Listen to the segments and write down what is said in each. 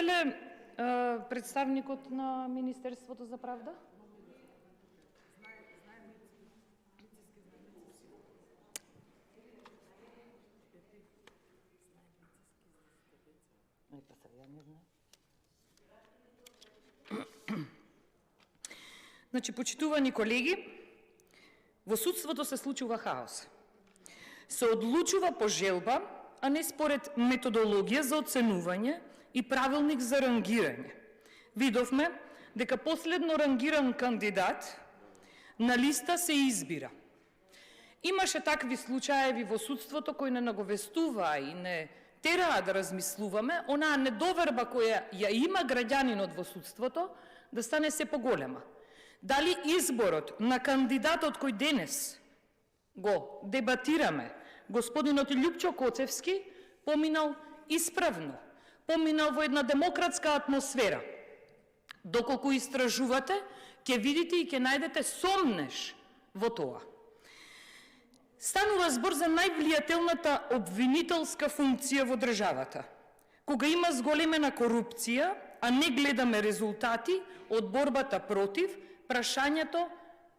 ли представникот на Министерството за правда? Значи, почитувани колеги, во судството се случува хаос. Се одлучува по желба, а не според методологија за оценување и правилник за рангирање. Видовме дека последно рангиран кандидат на листа се избира. Имаше такви случаеви во судството кои не наговестуваа и не тераа да размислуваме, онаа недоверба која ја има граѓанинот во судството да стане се поголема. Дали изборот на кандидатот кој денес го дебатираме, господинот Лјупчо Коцевски, поминал исправно, поминал во една демократска атмосфера. Доколку истражувате, ќе видите и ќе најдете сомнеш во тоа. Станува збор за највлијателната обвинителска функција во државата. Кога има зголемена корупција, а не гледаме резултати од борбата против, прашањето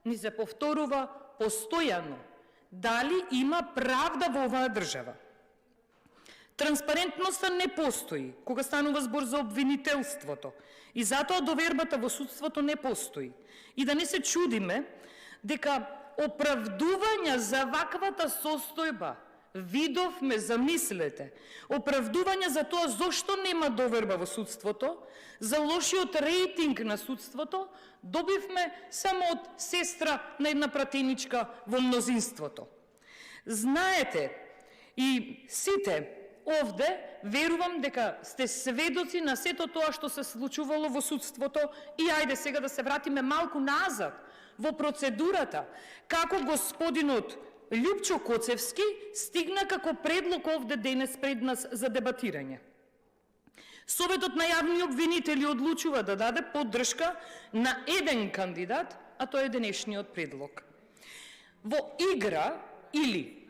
ни се повторува постојано. Дали има правда во оваа држава? Транспарентноста не постои кога станува збор за обвинителството и затоа довербата во судството не постои. И да не се чудиме дека оправдувања за ваквата состојба видовме, замислете, оправдувања за тоа зошто нема доверба во судството, за лошиот рейтинг на судството, добивме само од сестра на една пратеничка во мнозинството. Знаете, и сите овде, верувам дека сте сведоци на сето тоа што се случувало во судството и ајде сега да се вратиме малку назад во процедурата, како господинот Лјупчо Коцевски стигна како предлог овде денес пред нас за дебатирање. Советот на јавни обвинители одлучува да даде поддршка на еден кандидат, а тоа е денешниот предлог. Во игра или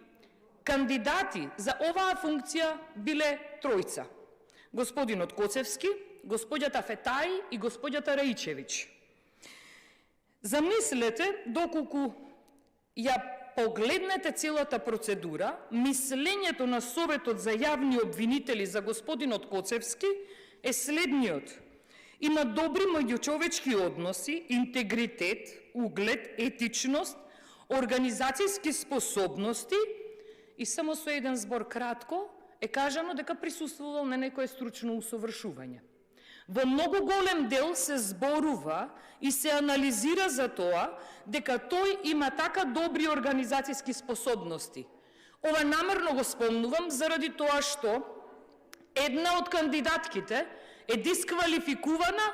кандидати за оваа функција биле тројца. Господинот Коцевски, господјата Фетаи и господјата Раичевиќ. Замислете доколку ја погледнете целата процедура, мислењето на Советот за јавни обвинители за господинот Коцевски е следниот. Има добри меѓучовечки односи, интегритет, углед, етичност, организацијски способности и само со еден збор кратко е кажано дека присуствувал на некое стручно усовршување. Во многу голем дел се зборува и се анализира за тоа дека тој има така добри организацијски способности. Ова намерно го спомнувам заради тоа што една од кандидатките е дисквалификувана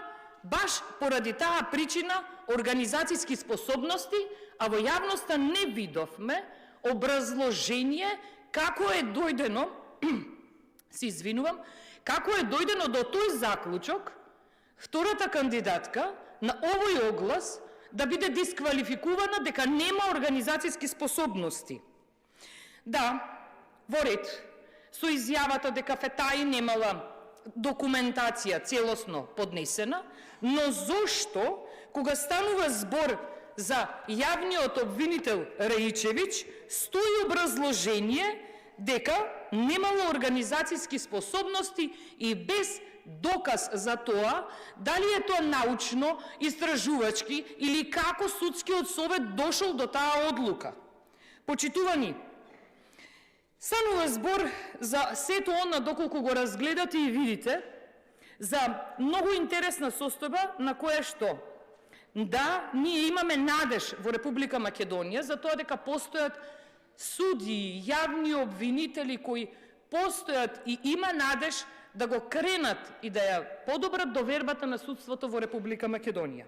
баш поради таа причина организацијски способности, а во јавноста не видовме образложение како е дојдено, се извинувам, како е дојдено до тој заклучок, втората кандидатка на овој оглас да биде дисквалификувана дека нема организацијски способности. Да, во ред, со изјавата дека Фетаи немала документација целосно поднесена, но зошто, кога станува збор за јавниот обвинител Раичевиќ, стои образложение дека немало организацијски способности и без доказ за тоа, дали е тоа научно, истражувачки или како судскиот совет дошол до таа одлука. Почитувани, станува збор за сето она доколку го разгледате и видите, за многу интересна состојба на која што да, ние имаме надеж во Република Македонија за тоа дека постојат суди, јавни обвинители кои постојат и има надеж да го кренат и да ја подобрат довербата на судството во Република Македонија.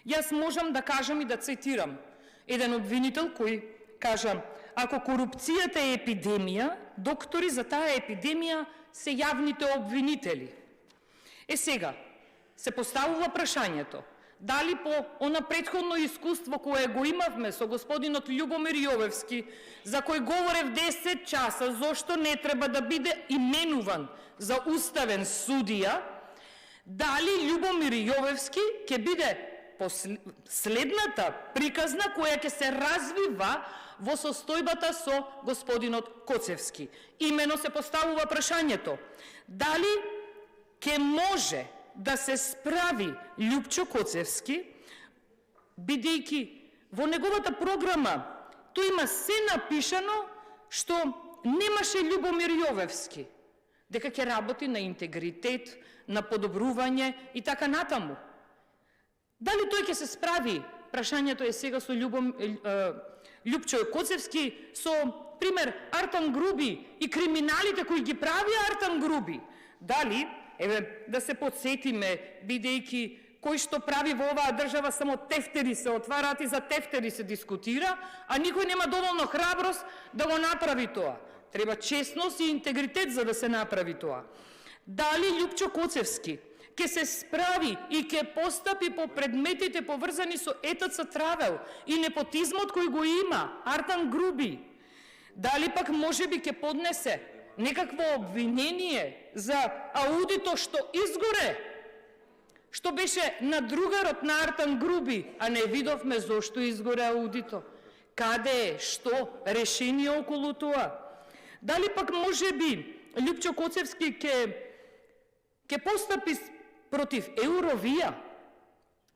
Јас можам да кажам и да цитирам еден обвинител кој кажа: ако корупцијата е епидемија, доктори за таа епидемија се јавните обвинители. Сега се поставува прашањето: Дали по она претходно искуство кое го имавме со господинот Љубомир Јовевски, за кој говорев 10 часа, зошто не треба да биде именуван за уставен судија, дали Љубомир Јовевски ќе биде следната приказна која ќе се развива во состојбата со господинот Коцевски. Имено се поставува прашањето, дали ќе може да се справи Љупчо Коцевски, бидејќи во неговата програма тој има се напишано што немаше Љубомир Јовевски, дека ќе работи на интегритет, на подобрување и така натаму. Дали тој ќе се справи? Прашањето е сега со Љупчо Коцевски, со пример Артан Груби и криминалите кои ги прави Артан Груби. Дали, еве да се подсетиме, бидејќи кој што прави во оваа држава само тефтери се отвараат и за тефтери се дискутира, а никој нема доволно храброст да го направи тоа. Треба честност и интегритет за да се направи тоа. Дали Љупчо Коцевски ќе се справи и ќе постапи по предметите поврзани со ЕТЦ Травел и непотизмот кој го има Артан Груби? Дали пак можеби ќе поднесе некакво обвинение за аудито што изгоре, што беше на другарот на Артан Груби, а не видовме зошто изгоре аудито? Каде е, што, решение околу тоа? Дали пак можеби Љупчо Коцевски ќе постапи против Евровија?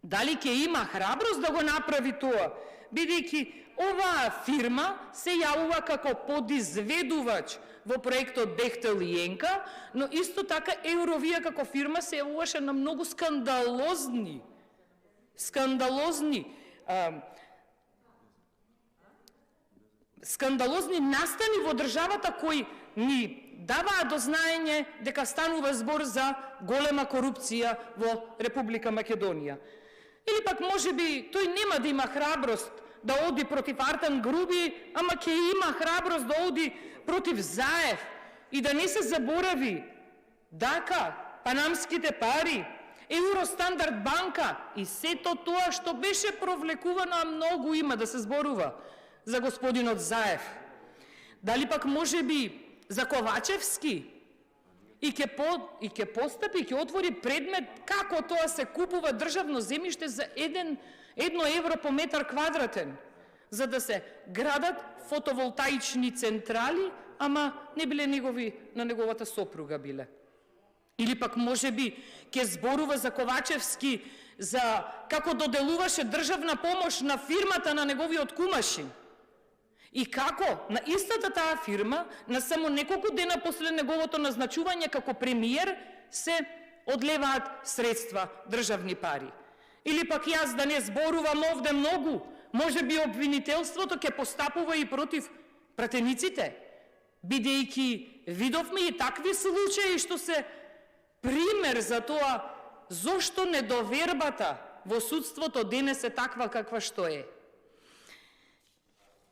Дали ќе има храброст да го направи тоа? Бидејќи оваа фирма се јавува како подизведувач во проектот Бехтел и Енка, но исто така Евровија како фирма се јавуваше на многу скандалозни настани во државата кои ни даваа до знаење дека станува збор за голема корупција во Република Македонија. Или пак можеби тој нема да има храброст да оди против Артан Груби, ама ќе има храброст да оди против Заев и да не се заборави ДАКА, панамските пари, Евростандард банка и сето тоа што беше провлекувано, а многу има да се зборува за господинот Заев. Дали пак можеби за Ковачевски и ќе постапи, ќе отвори предмет како тоа се купува државно земјиште за 1 евро по метар квадратен, за да се градат фотоволтаични централи, ама не биле на неговата сопруга биле. Или пак можеби ќе зборува за Ковачевски за како доделуваше државна помош на фирмата на неговиот кумашин. И како на истата таа фирма, на само неколку дена после неговото назначување како премиер, се одлеваат средства, државни пари. Или пак јас да не зборувам овде многу, можеби обвинителството ќе постапува и против пратениците, бидејќи видовме и такви случаи што се пример за тоа зошто недовербата во судството денес е таква каква што е.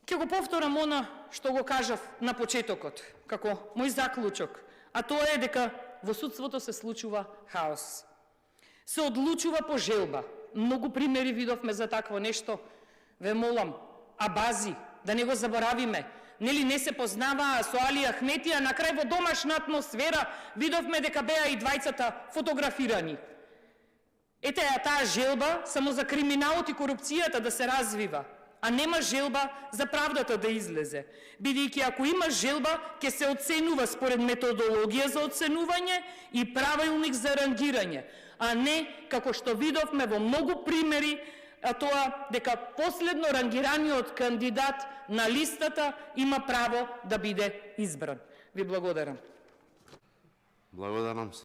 Ќе го повторам она што го кажав на почетокот, како мој заклучок, а тоа е дека во судството се случува хаос. Се одлучува по желба. Многу примери видовме за такво нешто. Ве молам, Абази, да не го заборавиме, нели не се познаваа со Али Ахмети, а на крај во домашна атмосфера видовме дека беа и двајцата фотографирани. Ете ја таа желба само за криминалот и корупцијата да се развива, а нема желба за правдата да излезе. Бидејќи ако има желба, ќе се оценува според методологија за оценување и правилник за рангирање, а не како што видовме во многу примери, а тоа дека последно рангираниот кандидат на листата има право да биде избран. Ви благодарам. Благодарам.